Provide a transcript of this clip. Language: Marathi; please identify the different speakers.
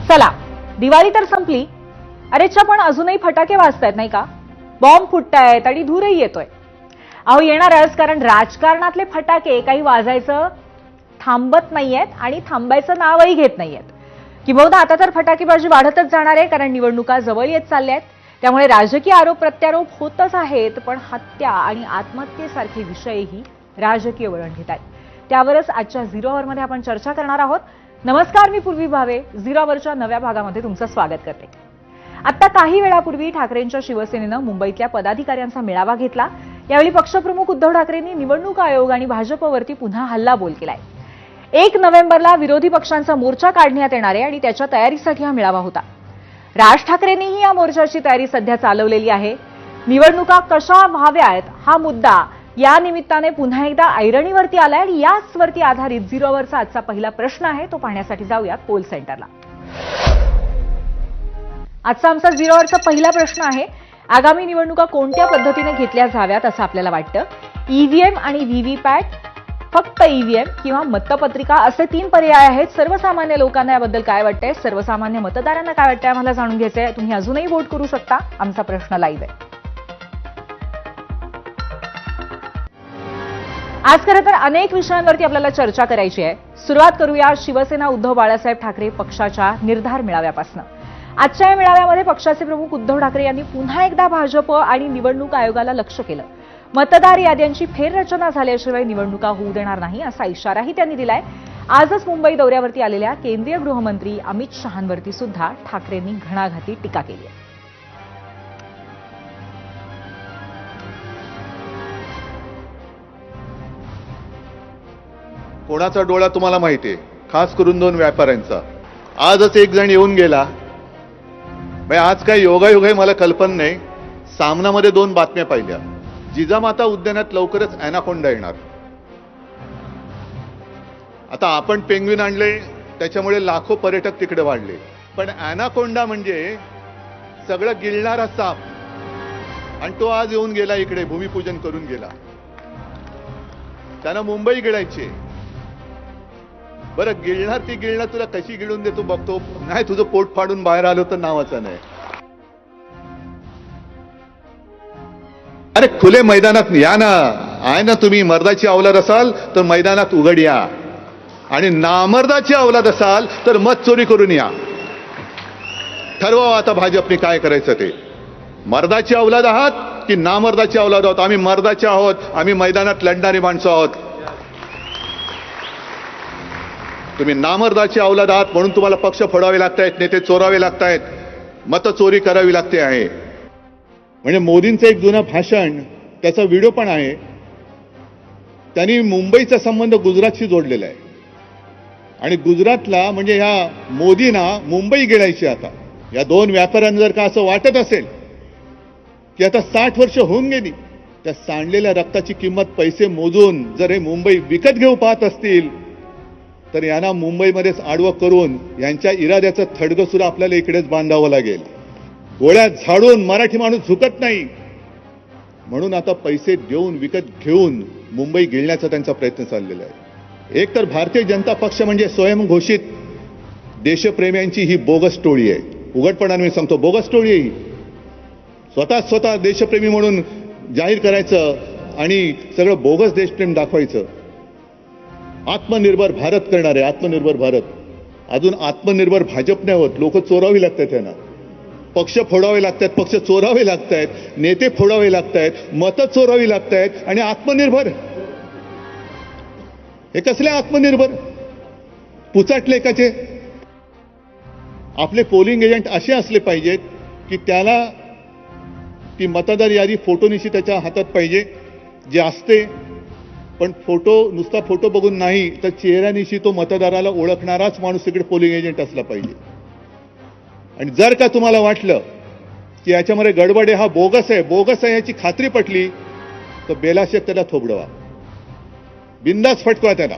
Speaker 1: चला, दिवाळी तर संपली. अरेच्छा, पण अजूनही फटाके वाजतायत नाही का? बॉम्ब फुटतायत आणि धूरही येतोय. अहो येणारच, कारण राजकारणातले फटाके काही वाजायचं थांबत नाहीयेत आणि थांबायचं नावही घेत नाहीयेत. किंबहुना आता तर फटाकेबाजी वाढतच जाणार आहे, कारण निवडणुका जवळ येत चालल्या आहेत. त्यामुळे राजकीय आरोप प्रत्यारोप होतच आहेत, पण हत्या आणि आत्महत्येसारखे विषयही राजकीय वळण घेत आहेत. त्यावरच आजच्या झिरो अवरमध्ये आपण चर्चा करणार आहोत. नमस्कार, मी पूर्वी भावे झिरो अवरच्या नव्या भागामध्ये तुमचं स्वागत करते. आता काही वेळापूर्वी ठाकरेंच्या शिवसेनेनं मुंबईतल्या पदाधिकाऱ्यांचा मेळावा घेतला. यावेळी पक्षप्रमुख उद्धव ठाकरेंनी निवडणूक आयोग आणि भाजपवरती पुन्हा हल्लाबोल केलाय. 1 नोव्हेंबरला विरोधी पक्षांचा मोर्चा काढण्यात येणार आहे आणि त्याच्या तयारीसाठी हा मेळावा होता. राज ठाकरेंनीही या मोर्चाची तयारी सध्या चालवलेली आहे. निवडणुका कशा व्हाव्यात हा मुद्दा या निमित्ताने पुन्हा एकदा ऐरणीवरती आलाय आणि याचवरती आधारित झिरो अवरचा आजचा पहिला प्रश्न आहे. तो पाहण्यासाठी जाऊयात पोल सेंटरला. आजचा आमचा झिरो अवरचा पहिला प्रश्न आहे, आगामी निवडणुका कोणत्या पद्धतीने घेतल्या जाव्यात असं आपल्याला वाटतं? ईव्हीएम आणि व्हीव्हीपॅट, फक्त ईव्हीएम किंवा मतपत्रिका असे 3 पर्याय आहेत. सर्वसामान्य लोकांना याबद्दल काय वाटतंय, सर्वसामान्य मतदारांना काय वाटतंय आम्हाला जाणून घ्यायचंय. तुम्ही अजूनही वोट करू शकता. आमचा प्रश्न लाईव्ह आहे. आज खरं तर अनेक विषयांवरती आपल्याला चर्चा करायची आहे. सुरुवात करूया शिवसेना उद्धव बाळासाहेब ठाकरे पक्षाच्या निर्धार मेळाव्यापासून. आजच्या या मेळाव्यामध्ये पक्षाचे प्रमुख उद्धव ठाकरे यांनी पुन्हा एकदा भाजप आणि निवडणूक आयोगाला लक्ष्य केलं. मतदार याद्यांची फेररचना झाल्याशिवाय निवडणुका होऊ देणार नाही असा इशाराही त्यांनी दिलाय. आजच मुंबई दौऱ्यावरती आलेल्या केंद्रीय गृहमंत्री अमित शहांवरती सुद्धा ठाकरेंनी घणाघाती टीका केली आहे.
Speaker 2: कोणाचा डोळा तुम्हाला माहितीये? खास करून 2 व्यापाऱ्यांचा. आजच एक जण येऊन गेला. आज काय योगायोग आहे मला कल्पना नाही. सामनामध्ये 2 बातम्या पाहिल्या. जिजामाता उद्यानात लवकरच अॅनाकोंडा येणार. आता आपण पेंग्विन आणले, त्याच्यामुळे लाखो पर्यटक तिकडे वाढले. पण अॅनाकोंडा म्हणजे सगळं गिळणारा साप, आणि तो आज येऊन गेला इकडे, भूमिपूजन करून गेला. त्यानं मुंबई गिळायची. बरं, गिळणार ती गिळणार, तुला कशी गिळून देतो बघतो. नाही, तुझं पोट फाडून बाहेर आलो तर नावाचं नाही. अरे खुले मैदानात या ना. आहे ना, तुम्ही मर्दाची अवलाद असाल तर मैदानात उघड या, आणि नामर्दाची अवलाद असाल तर मत चोरी करून या. ठरवा आता भाजपने काय करायचं ते. मर्दाची अवलाद आहात की नामर्दाची अवलाद आहोत? आम्ही मर्दाचे आहोत. आम्ही मैदानात लढणारी माणसं आहोत. तुम्ही नामर्दाची अवलाद आहात म्हणून तुम्हाला पक्ष फोडावे लागतायत, नेते चोरावे लागतायत, मतं चोरी करावी लागते आहे. म्हणजे मोदींचं एक जुनं भाषण, त्याचा व्हिडिओ पण आहे. त्यांनी मुंबईचा संबंध गुजरातशी जोडलेला आहे, आणि गुजरातला म्हणजे ह्या मोदींना मुंबई गिळायची. आता या 2 व्यापाऱ्यांना जर का असं वाटत असेल की आता 60 वर्ष होऊन गेली, त्या सांडलेल्या रक्ताची किंमत पैसे मोजून जर हे मुंबई विकत घेऊ पाहत असतील, तर यांना मुंबईमध्येच आडवं करून यांच्या इराद्याचं थडगं सुद्धा आपल्याला इकडेच बांधावं लागेल. गोळ्यात झाडून मराठी माणूस झुकत नाही, म्हणून आता पैसे देऊन विकत घेऊन मुंबई गिळण्याचा त्यांचा प्रयत्न चाललेला आहे. एक तर भारतीय जनता पक्ष म्हणजे स्वयंघोषित देशप्रेम्यांची ही बोगस टोळी आहे. उघडपणाने मी सांगतो, बोगस टोळी आहे ही. स्वतः देशप्रेमी म्हणून जाहीर करायचं आणि सगळं बोगस देशप्रेम दाखवायचं. आत्मनिर्भर भारत करणार आहे, आत्मनिर्भर भारत. अजून आत्मनिर्भर भाजप नाही होत. लोक चोरावी लागतात त्यांना, पक्ष फोडावे लागतात, पक्ष चोरावे लागतायत, नेते फोडावे लागतायत, मतं चोरावी लागतायत, आणि आत्मनिर्भर. हे कसले आत्मनिर्भर? पुचाटले काचे? आपले पोलिंग एजंट असे असले पाहिजेत की त्याला ती मतदार यादी फोटोनिशी त्याच्या हातात पाहिजे, जे असते. पण नुसता फोटो बघून नाही, तर चेहऱ्यानिशी तो मतदाराला ओळखणाराच माणूस तिकडे पोलिंग एजंट असला पाहिजे. आणि जर का तुम्हाला वाटलं की याच्यामध्ये गडबड आहे, हा बोगस आहे याची खात्री पटली, तर बेलाशेत त्याला थोबडवा, बिंदास फटकवा त्याला.